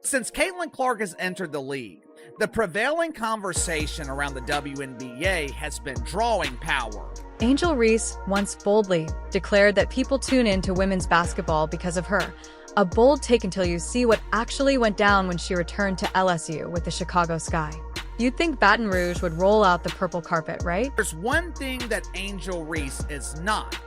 Since Caitlin Clark has entered the league, the prevailing conversation around the WNBA has been drawing power. Angel Reese once boldly declared that people tune in to women's basketball because of her. A bold take until you see what actually went down when she returned to LSU with the Chicago Sky. You'd think Baton Rouge would roll out the purple carpet, right? There's one thing that Angel Reese is not.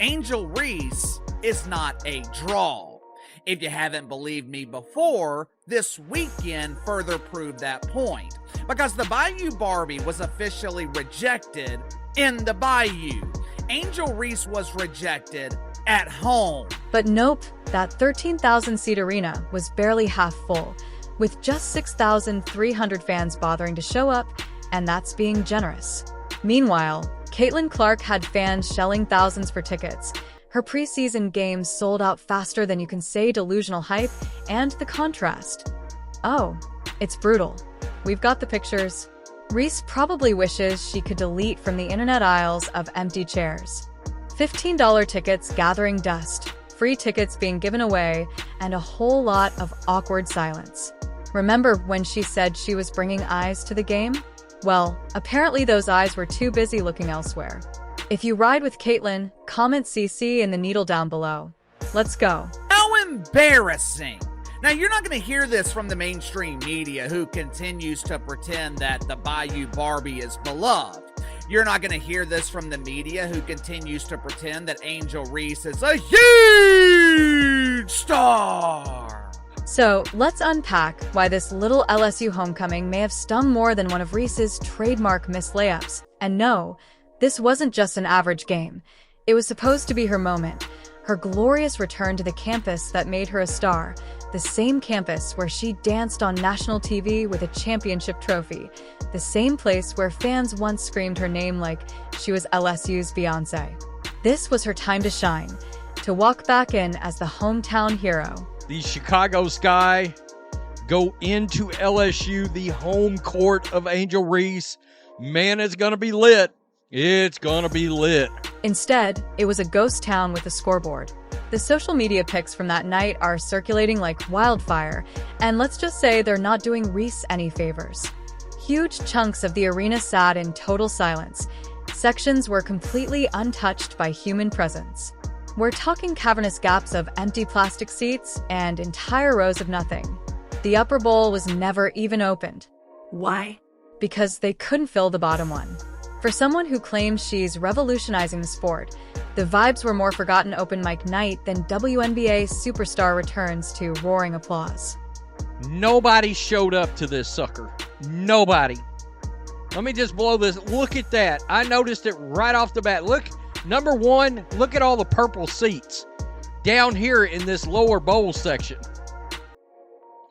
Angel Reese is not a draw. If you haven't believed me before, this weekend further proved that point, because the Bayou Barbie was officially rejected in the Bayou. Angel Reese was rejected at home. But nope, that 13,000-seat arena was barely half full, with just 6,300 fans bothering to show up, and that's being generous. Meanwhile, Caitlin Clark had fans shelling thousands for tickets. Her preseason games sold out faster than you can say delusional hype, and the contrast. Oh, it's brutal. We've got the pictures. Reese probably wishes she could delete from the internet aisles of empty chairs. $15 tickets gathering dust, free tickets being given away, and a whole lot of awkward silence. Remember when she said she was bringing eyes to the game? Well, apparently those eyes were too busy looking elsewhere. If you ride with Caitlin, comment CC in the needle down below. Let's go. How embarrassing! Now, you're not going to hear this from the mainstream media, who continues to pretend that the Bayou Barbie is beloved. You're not going to hear this from the media, who continues to pretend that Angel Reese is a huge star. So, let's unpack why this little LSU homecoming may have stung more than one of Reese's trademark missed layups. And no, this wasn't just an average game. It was supposed to be her moment, her glorious return to the campus that made her a star, the same campus where she danced on national TV with a championship trophy, the same place where fans once screamed her name like she was LSU's Beyoncé. This was her time to shine, to walk back in as the hometown hero. The Chicago Sky go into LSU, the home court of Angel Reese. Man, it's going to be lit. It's gonna be lit. Instead, it was a ghost town with a scoreboard. The social media pics from that night are circulating like wildfire, and let's just say they're not doing Reese any favors. Huge chunks of the arena sat in total silence. Sections were completely untouched by human presence. We're talking cavernous gaps of empty plastic seats and entire rows of nothing. The upper bowl was never even opened. Why? Because they couldn't fill the bottom one. For someone who claims she's revolutionizing the sport, the vibes were more forgotten open mic night than WNBA superstar returns to roaring applause. Nobody showed up to this sucker. Nobody. Let me just blow this. Look at that. I noticed it right off the bat. Look, number one, look at all the purple seats down here in this lower bowl section.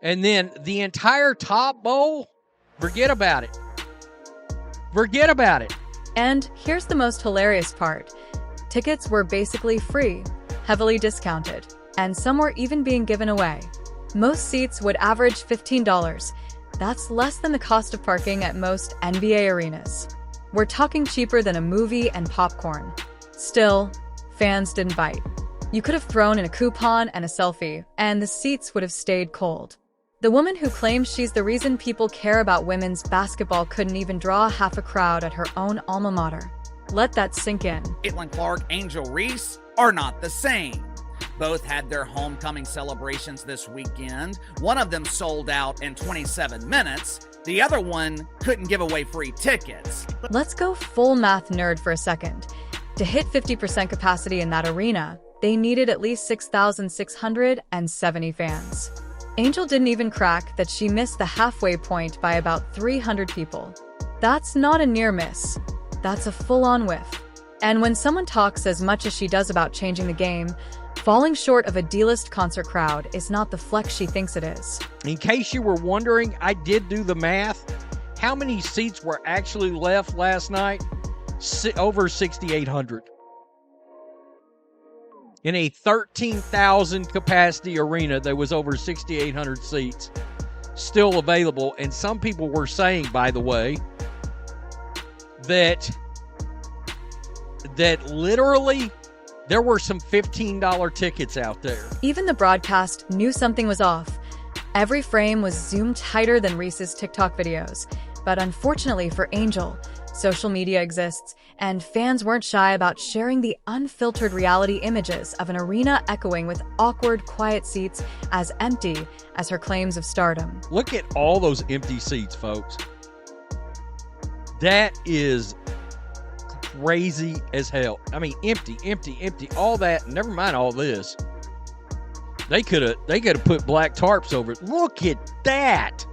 And then the entire top bowl, forget about it. Forget about it. And here's the most hilarious part. Tickets were basically free, heavily discounted, and some were even being given away. Most seats would average $15. That's less than the cost of parking at most NBA arenas. We're talking cheaper than a movie and popcorn. Still, fans didn't bite. You could have thrown in a coupon and a selfie, and the seats would have stayed cold. The woman who claims she's the reason people care about women's basketball couldn't even draw half a crowd at her own alma mater. Let that sink in. Caitlin Clark, Angel Reese are not the same. Both had their homecoming celebrations this weekend. One of them sold out in 27 minutes. The other one couldn't give away free tickets. Let's go full math nerd for a second. To hit 50% capacity in that arena, they needed at least 6,670 fans. Angel didn't even crack that she missed the halfway point by about 300 people. That's not a near miss. That's a full-on whiff. And when someone talks as much as she does about changing the game, falling short of a D-list concert crowd is not the flex she thinks it is. In case you were wondering, I did do the math. How many seats were actually left last night? Over 6,800. In a 13,000 capacity arena, there was over 6,800 seats still available. And some people were saying, by the way, that literally there were some $15 tickets out there. Even the broadcast knew something was off. Every frame was zoomed tighter than Reese's TikTok videos. But unfortunately for Angel, social media exists, and fans weren't shy about sharing the unfiltered reality images of an arena echoing with awkward, quiet seats as empty as her claims of stardom. Look at all those empty seats, folks. That is crazy as hell. I mean, empty, all that. Never mind all this. They could have put black tarps over it. Look at that.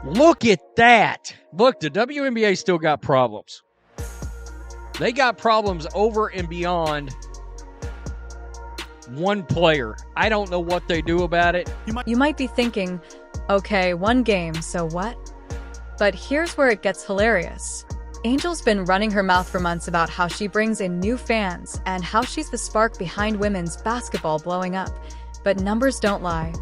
Look at that. Look, the WNBA still got problems. They got problems over and beyond one player. I don't know what they do about it. You might be thinking, okay, one game, so what? But here's where it gets hilarious. Angel's been running her mouth for months about how she brings in new fans and how she's the spark behind women's basketball blowing up. But numbers don't lie.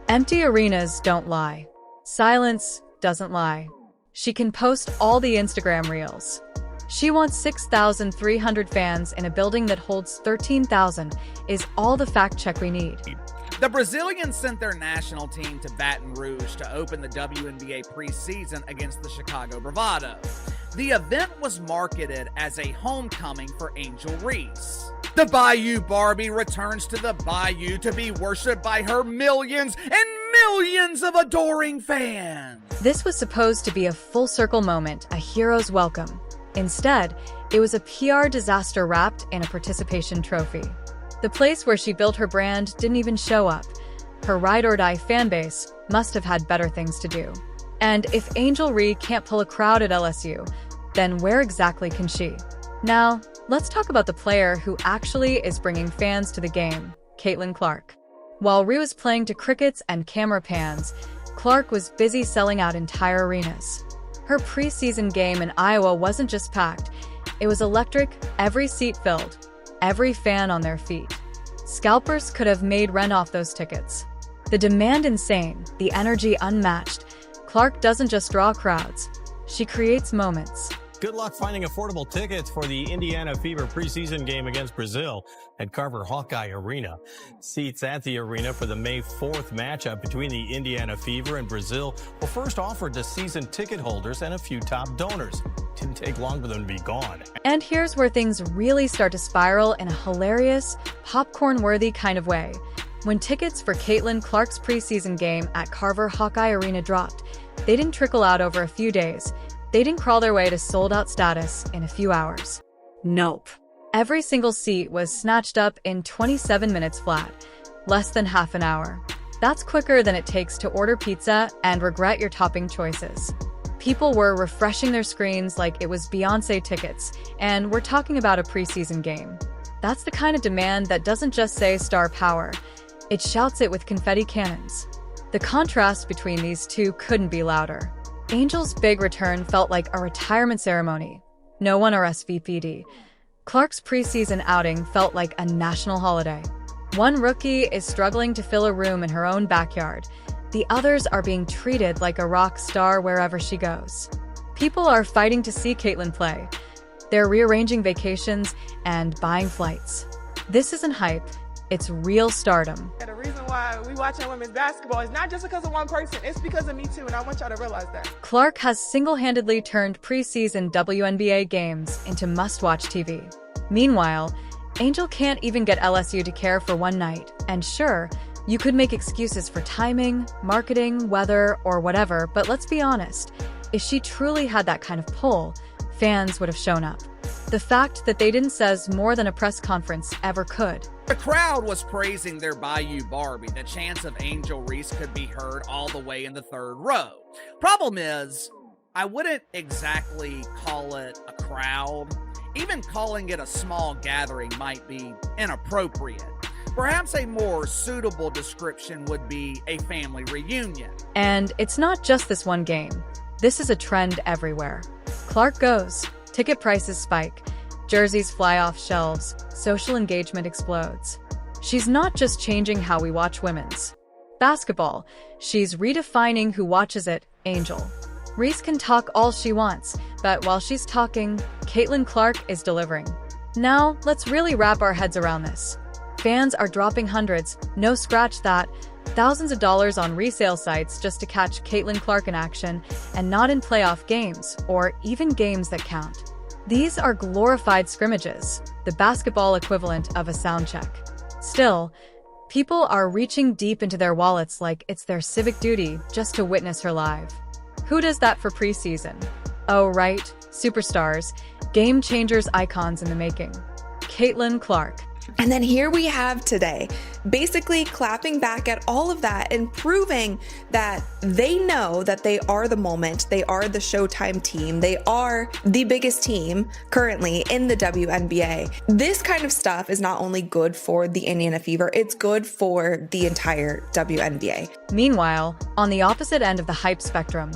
Empty arenas don't lie. Silence doesn't lie. She can post all the Instagram reels. She wants 6,300 fans in a building that holds 13,000 is all the fact check we need. The Brazilians sent their national team to Baton Rouge to open the WNBA preseason against the Chicago Bravado. The event was marketed as a homecoming for Angel Reese. The Bayou Barbie returns to the Bayou to be worshipped by her millions and millions of adoring fans. This was supposed to be a full circle moment, a hero's welcome. Instead, it was a PR disaster wrapped in a participation trophy. The place where she built her brand didn't even show up. Her ride-or-die fanbase must have had better things to do. And if Angel Reese can't pull a crowd at LSU, then where exactly can she? Now, let's talk about the player who actually is bringing fans to the game, Caitlin Clark. While Reese was playing to crickets and camera pans, Clark was busy selling out entire arenas. Her preseason game in Iowa wasn't just packed, it was electric, every seat filled, every fan on their feet. Scalpers could have made rent off those tickets. The demand insane, the energy unmatched. Clark doesn't just draw crowds, she creates moments. Good luck finding affordable tickets for the Indiana Fever preseason game against Brazil at Carver Hawkeye Arena. Seats at the arena for the May 4th matchup between the Indiana Fever and Brazil were first offered to season ticket holders and a few top donors. Didn't take long for them to be gone. And here's where things really start to spiral in a hilarious, popcorn-worthy kind of way. When tickets for Caitlin Clark's preseason game at Carver Hawkeye Arena dropped, they didn't trickle out over a few days. They didn't crawl their way to sold-out status in a few hours. Nope. Every single seat was snatched up in 27 minutes flat, less than half an hour. That's quicker than it takes to order pizza and regret your topping choices. People were refreshing their screens like it was Beyoncé tickets, and we're talking about a preseason game. That's the kind of demand that doesn't just say star power, it shouts it with confetti cannons. The contrast between these two couldn't be louder. Angel's big return felt like a retirement ceremony. No one RSVP'd. Clark's preseason outing felt like a national holiday. One rookie is struggling to fill a room in her own backyard. The others are being treated like a rock star wherever she goes. People are fighting to see Caitlin play. They're rearranging vacations and buying flights. This isn't hype, it's real stardom. The reason why we watching women's basketball is not just because of one person, it's because of me too, and I want y'all to realize that. Clark has single-handedly turned preseason WNBA games into must-watch TV. Meanwhile, Angel can't even get LSU to care for one night, and sure, you could make excuses for timing, marketing, weather, or whatever, but let's be honest, if she truly had that kind of pull, fans would have shown up. The fact that they didn't says more than a press conference ever could. The crowd was praising their Bayou Barbie. The chance of Angel Reese could be heard all the way in the third row. Problem is, I wouldn't exactly call it a crowd. Even calling it a small gathering might be inappropriate. Perhaps a more suitable description would be a family reunion. And it's not just this one game. This is a trend everywhere. Clark goes, ticket prices spike, jerseys fly off shelves, social engagement explodes. She's not just changing how we watch women's basketball, she's redefining who watches it, Angel. Reese can talk all she wants, but while she's talking, Caitlin Clark is delivering. Now, let's really wrap our heads around this. Fans are dropping hundreds, no scratch that, thousands of dollars on resale sites just to catch Caitlin Clark in action, and not in playoff games, or even games that count. These are glorified scrimmages, the basketball equivalent of a sound check. Still, people are reaching deep into their wallets like it's their civic duty just to witness her live. Who does that for preseason? Oh, right, superstars, game changers, icons in the making. Caitlin Clark. And then here we have today, basically clapping back at all of that and proving that they know that they are the moment, they are the Showtime team, they are the biggest team currently in the WNBA. This kind of stuff is not only good for the Indiana Fever, it's good for the entire WNBA. Meanwhile, on the opposite end of the hype spectrum,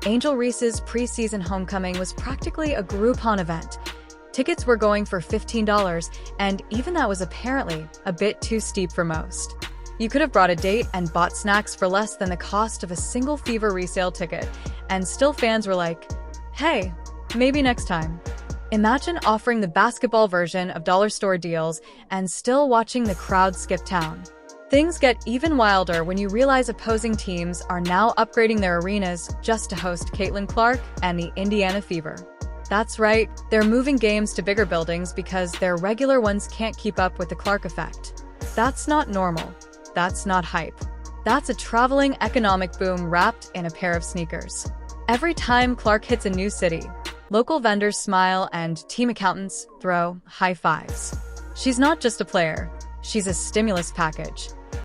Angel Reese's preseason homecoming was practically a Groupon event. Tickets were going for $15, and even that was apparently a bit too steep for most. You could have brought a date and bought snacks for less than the cost of a single Fever resale ticket, and still fans were like, hey, maybe next time. Imagine offering the basketball version of dollar store deals and still watching the crowd skip town. Things get even wilder when you realize opposing teams are now upgrading their arenas just to host Caitlin Clark and the Indiana Fever. That's right, they're moving games to bigger buildings because their regular ones can't keep up with the Clark effect. That's not normal. That's not hype. That's a traveling economic boom wrapped in a pair of sneakers. Every time Clark hits a new city, local vendors smile and team accountants throw high fives. She's not just a player, she's a stimulus package.